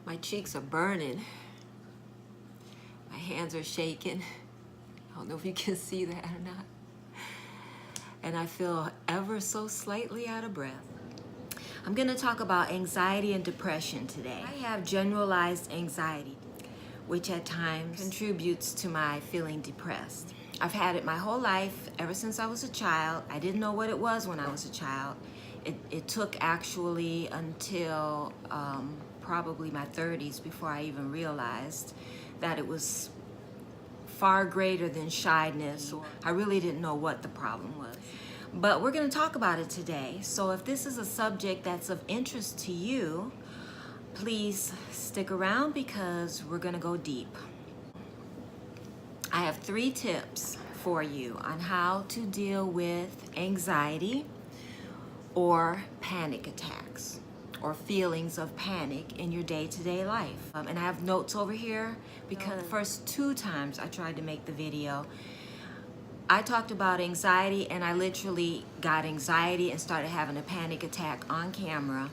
My cheeks are burning. My hands are shaking. I don't know if you can see that or not. And I feel ever so slightly out of breath. I'm going to talk about anxiety and depression today. I have generalized anxiety, which at times contributes to my feeling depressed. I've had it my whole life, ever since I was a child. I didn't know what it was when I was a child. It took actually until probably my 30s before I even realized that it was far greater than shyness. I really didn't know what the problem was. But we're going to talk about it today. So if this is a subject that's of interest to you, please stick around because we're going to go deep. I have 3 tips for you on how to deal with anxiety or panic attacks or feelings of panic in your day-to-day life. And I have notes over here because the first 2 times I tried to make the video, I talked about anxiety and I literally got anxiety and started having a panic attack on camera.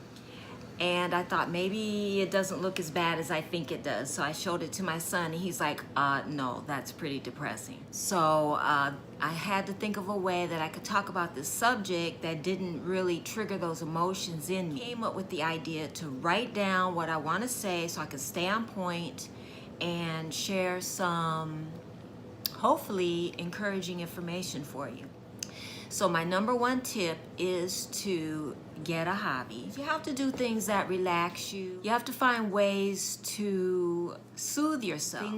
And I thought maybe it doesn't look as bad as I think it does. So I showed it to my son and he's like, no, that's pretty depressing. So I had to think of a way that I could talk about this subject that didn't really trigger those emotions in me. I came up with the idea to write down what I want to say so I could stay on point and share some, hopefully, encouraging information for you. So my number 1 tip is to get a hobby. You have to do things that relax you. You have to find ways to soothe yourself.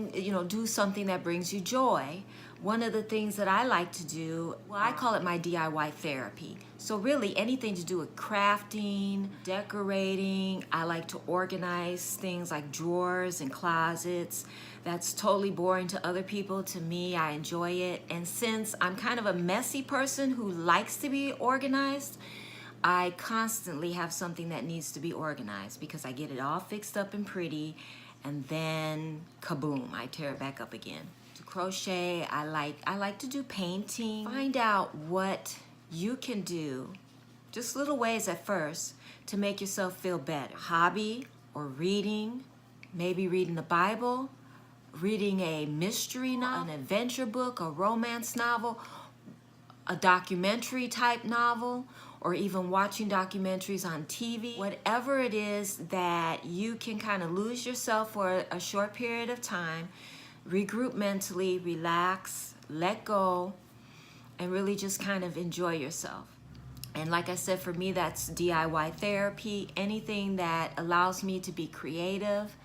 Do something that brings you joy. One of the things that I like to do, well, I call it my DIY therapy. So really anything to do with crafting, decorating. I like to organize things like drawers and closets. That's totally boring to other people. To me, I enjoy it. And since I'm kind of a messy person who likes to be organized, I constantly have something that needs to be organized because I get it all fixed up and pretty and then kaboom, I tear it back up again. To crochet, I like to do painting. Find out what you can do, just little ways at first, to make yourself feel better. Hobby or reading, maybe reading the Bible, reading a mystery novel, an adventure book, a romance novel, a documentary type novel, or even watching documentaries on TV. Whatever it is that you can kind of lose yourself for a short period of time, regroup mentally, relax, let go, and really just kind of enjoy yourself. And like I said, for me, that's DIY therapy, anything that allows me to be creative.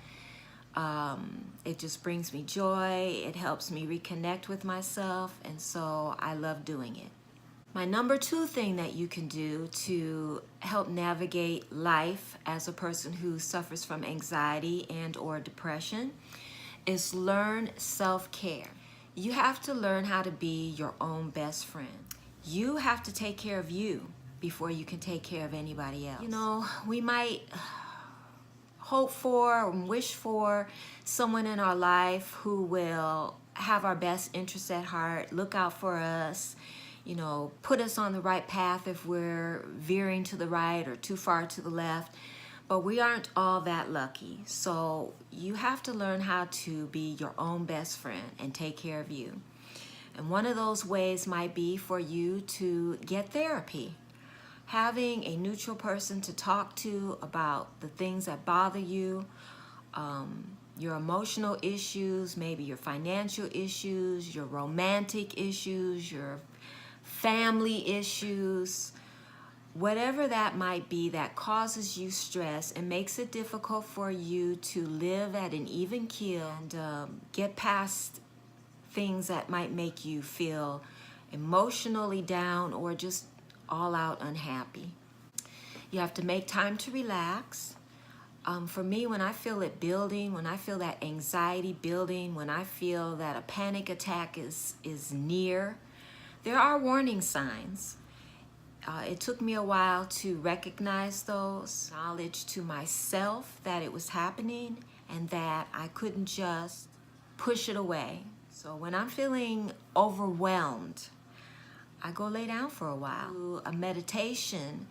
It just brings me joy. It helps me reconnect with myself. And so I love doing it. My number 2 thing that you can do to help navigate life as a person who suffers from anxiety and or depression is learn self-care. You have to learn how to be your own best friend. You have to take care of you before you can take care of anybody else. We might hope for and wish for someone in our life who will have our best interests at heart, look out for us, put us on the right path if we're veering to the right or too far to the left. But we aren't all that lucky. So you have to learn how to be your own best friend and take care of you. And one of those ways might be for you to get therapy. Having a neutral person to talk to about the things that bother you, your emotional issues, maybe your financial issues, your romantic issues, your family issues, whatever that might be that causes you stress and makes it difficult for you to live at an even keel and get past things that might make you feel emotionally down or just all out unhappy. You have to make time to relax. For me, when I feel it building, when I feel that anxiety building, when I feel that a panic attack is near, there are warning signs. It took me a while to recognize those, acknowledge to myself that it was happening and that I couldn't just push it away. So when I'm feeling overwhelmed, I go lay down for a while. A meditation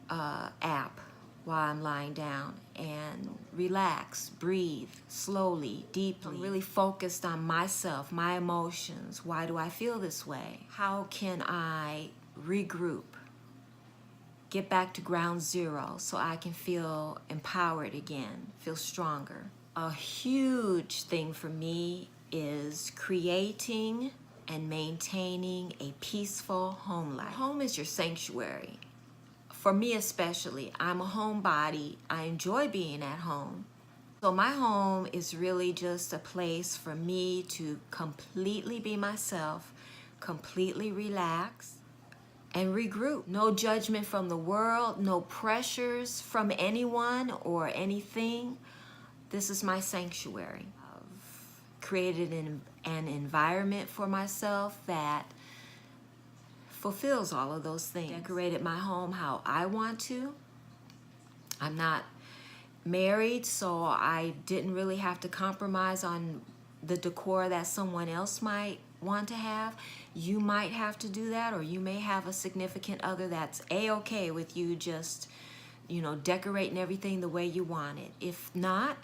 app while I'm lying down and relax, breathe slowly, deeply. I'm really focused on myself, my emotions. Why do I feel this way? How can I regroup? Get back to ground zero so I can feel empowered again, feel stronger. A huge thing for me is creating and maintaining a peaceful home life. Home is your sanctuary. For me especially, I'm a homebody. I enjoy being at home. So my home is really just a place for me to completely be myself, completely relax, and regroup. No judgment from the world, no pressures from anyone or anything. This is my sanctuary. I've created an environment for myself that fulfills all of those things. Decorated my home how I want to. I'm not married, so I didn't really have to compromise on the decor that someone else might want to have. You might have to do that, or you may have a significant other that's a-okay with you just, decorating everything the way you want it. If not,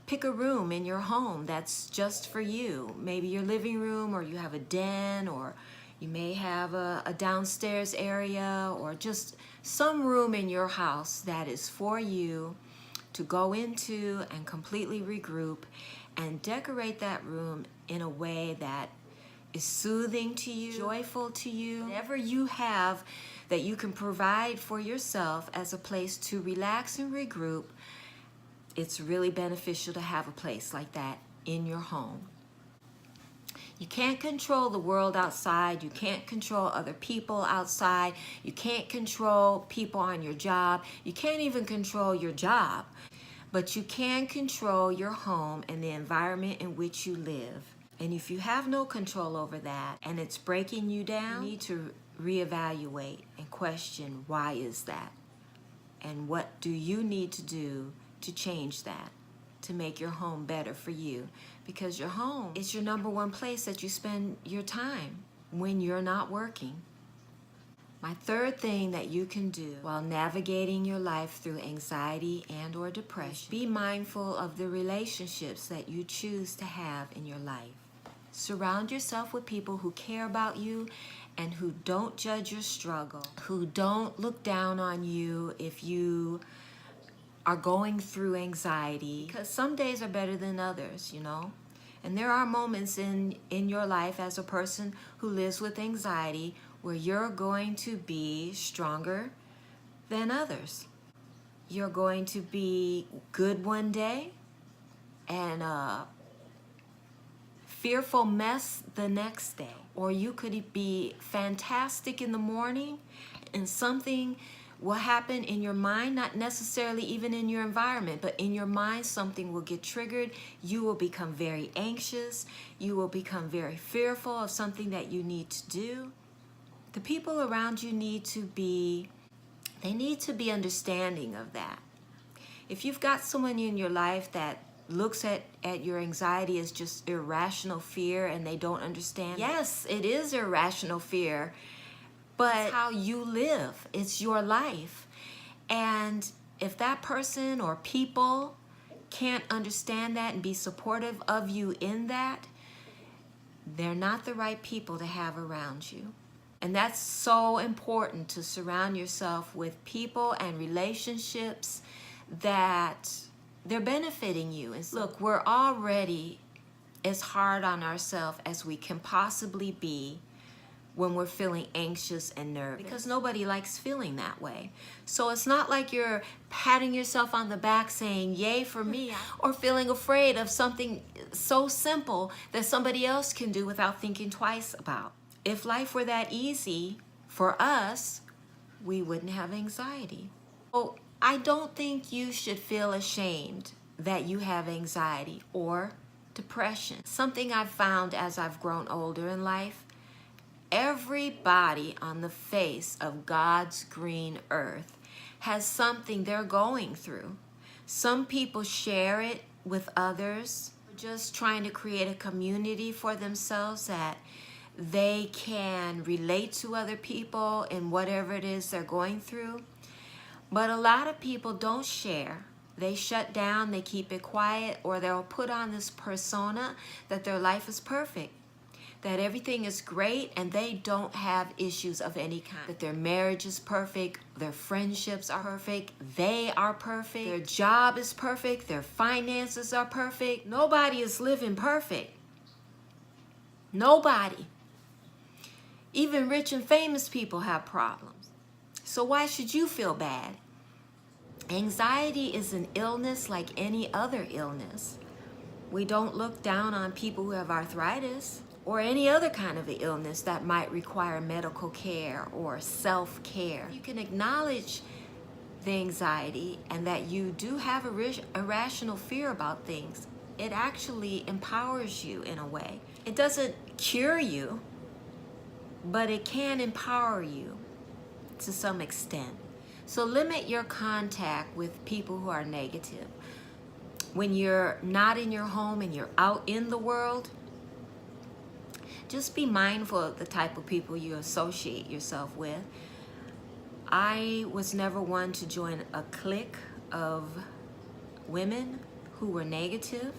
pick a room in your home that's just for you. Maybe your living room, or you have a den, or you may have a downstairs area, or just some room in your house that is for you to go into and completely regroup and decorate that room in a way that is soothing to you, joyful to you. Whatever you have that you can provide for yourself as a place to relax and regroup, it's really beneficial to have a place like that in your home. You can't control the world outside. You can't control other people outside. You can't control people on your job. You can't even control your job. But you can control your home and the environment in which you live. And if you have no control over that and it's breaking you down, you need to reevaluate and question, why is that? And what do you need to do to change that, to make your home better for you? Because your home is your number one place that you spend your time when you're not working. My third thing that you can do while navigating your life through anxiety and or depression, be mindful of the relationships that you choose to have in your life. Surround yourself with people who care about you and who don't judge your struggle, who don't look down on you if you are going through anxiety, because some days are better than others, And there are moments in your life as a person who lives with anxiety where you're going to be stronger than others. You're going to be good one day and a fearful mess the next day. Or you could be fantastic in the morning and something will happen in your mind, not necessarily even in your environment, but in your mind something will get triggered. You will become very anxious. You will become very fearful of something that you need to do. The people around you need to be understanding of that. If you've got someone in your life that looks at your anxiety as just irrational fear and they don't understand, yes, it is irrational fear, but it's how you live. It's your life. And if that person or people can't understand that and be supportive of you in that, they're not the right people to have around you. And that's so important, to surround yourself with people and relationships that they're benefiting you. And look, we're already as hard on ourselves as we can possibly be when we're feeling anxious and nervous, because nobody likes feeling that way. So it's not like you're patting yourself on the back saying, yay for me, or feeling afraid of something so simple that somebody else can do without thinking twice about. If life were that easy for us, we wouldn't have anxiety. So I don't think you should feel ashamed that you have anxiety or depression. Something I've found as I've grown older in life, everybody on the face of God's green earth has something they're going through. Some people share it with others, just trying to create a community for themselves that they can relate to other people in whatever it is they're going through. But a lot of people don't share. They shut down, they keep it quiet, or they'll put on this persona that their life is perfect, that everything is great and they don't have issues of any kind, that their marriage is perfect, their friendships are perfect, they are perfect, their job is perfect, their finances are perfect. Nobody is living perfect. Nobody. Even rich and famous people have problems. So why should you feel bad? Anxiety is an illness like any other illness. We don't look down on people who have arthritis or any other kind of an illness that might require medical care or self-care. You can acknowledge the anxiety and that you do have irrational fear about things. It actually empowers you in a way. It doesn't cure you, but it can empower you to some extent. So limit your contact with people who are negative. When you're not in your home and you're out in the world, just be mindful of the type of people you associate yourself with. I was never one to join a clique of women who were negative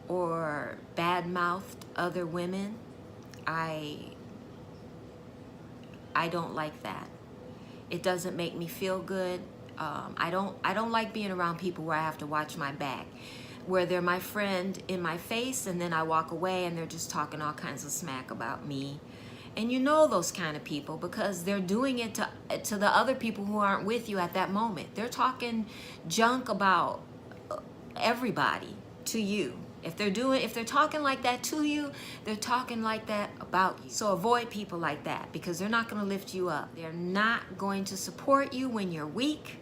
or bad-mouthed other women. I don't like that. It doesn't make me feel good. I don't like being around people where I have to watch my back, where they're my friend in my face and then I walk away and they're just talking all kinds of smack about me. And you know those kind of people because they're doing it to the other people who aren't with you at that moment. They're talking junk about everybody to you. If they're talking like that to you, they're talking like that about you. So avoid people like that because they're not going to lift you up. They're not going to support you when you're weak.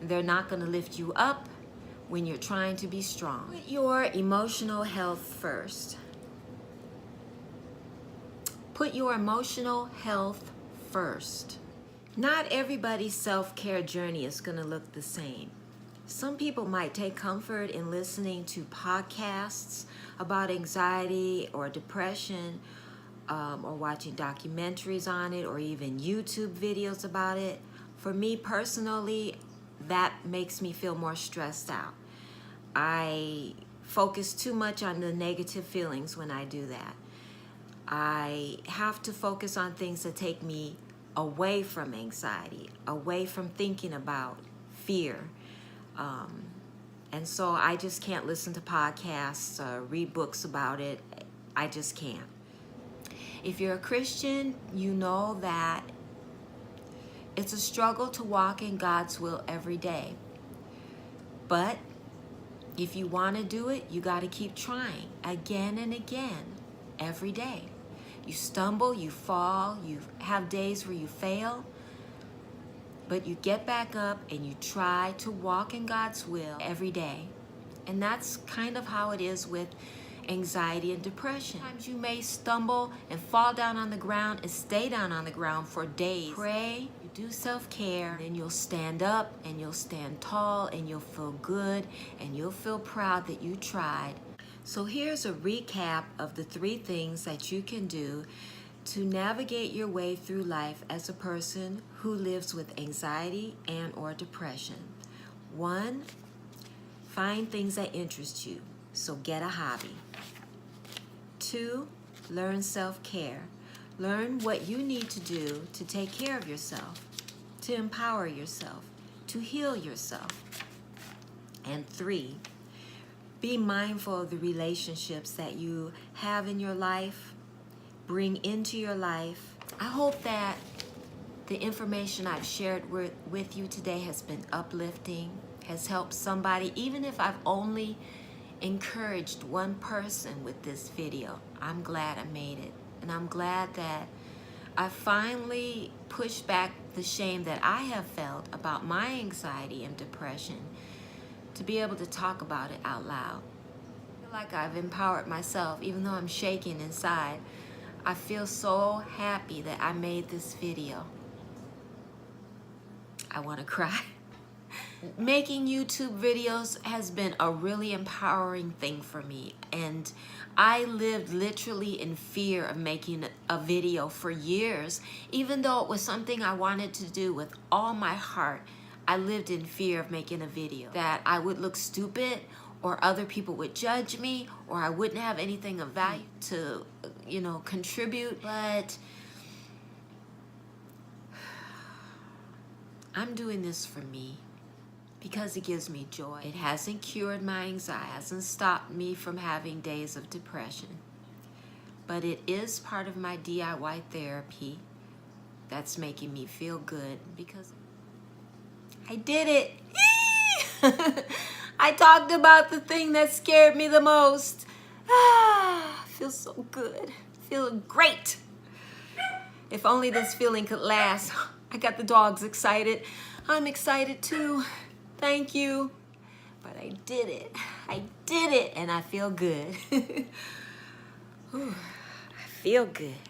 They're not going to lift you up when you're trying to be strong. Put your emotional health first. Put your emotional health first. Not everybody's self-care journey is going to look the same. Some people might take comfort in listening to podcasts about anxiety or depression, or watching documentaries on it, or even YouTube videos about it. For me personally, that makes me feel more stressed out. I focus too much on the negative feelings when I do that. I have to focus on things that take me away from anxiety, away from thinking about fear. And so I just can't listen to podcasts or read books about it. I just can't. If you're a Christian, you know that it's a struggle to walk in God's will every day. But if you want to do it, you got to keep trying again and again every day. You stumble, you fall, you have days where you fail. But you get back up and you try to walk in God's will every day. And that's kind of how it is with anxiety and depression. Sometimes you may stumble and fall down on the ground and stay down on the ground for days. Pray, you do self-care, and you'll stand up and you'll stand tall and you'll feel good and you'll feel proud that you tried. So here's a recap of the 3 things that you can do to navigate your way through life as a person who lives with anxiety and or depression. 1, find things that interest you, so get a hobby. 2, learn self-care. Learn what you need to do to take care of yourself, to empower yourself, to heal yourself. And 3, be mindful of the relationships that you have in your life, bring into your life. I hope that the information I've shared with you today has been uplifting, has helped somebody. Even if I've only encouraged one person with this video, I'm glad I made it. And I'm glad that I finally pushed back the shame that I have felt about my anxiety and depression to be able to talk about it out loud. I feel like I've empowered myself, even though I'm shaking inside. I feel so happy that I made this video. I want to cry. Making YouTube videos has been a really empowering thing for me, and I lived literally in fear of making a video for years. Even though it was something I wanted to do with all my heart, I lived in fear of making a video, that I would look stupid or other people would judge me or I wouldn't have anything of value to, you know, contribute. But I'm doing this for me because it gives me joy. It hasn't cured my anxiety, hasn't stopped me from having days of depression, but it is part of my DIY therapy that's making me feel good because I did it. I talked about the thing that scared me the most. I feel so good, feeling great. If only this feeling could last. I got the dogs excited. I'm excited too. Thank you. But I did it. I did it, and I feel good. Whew, I feel good.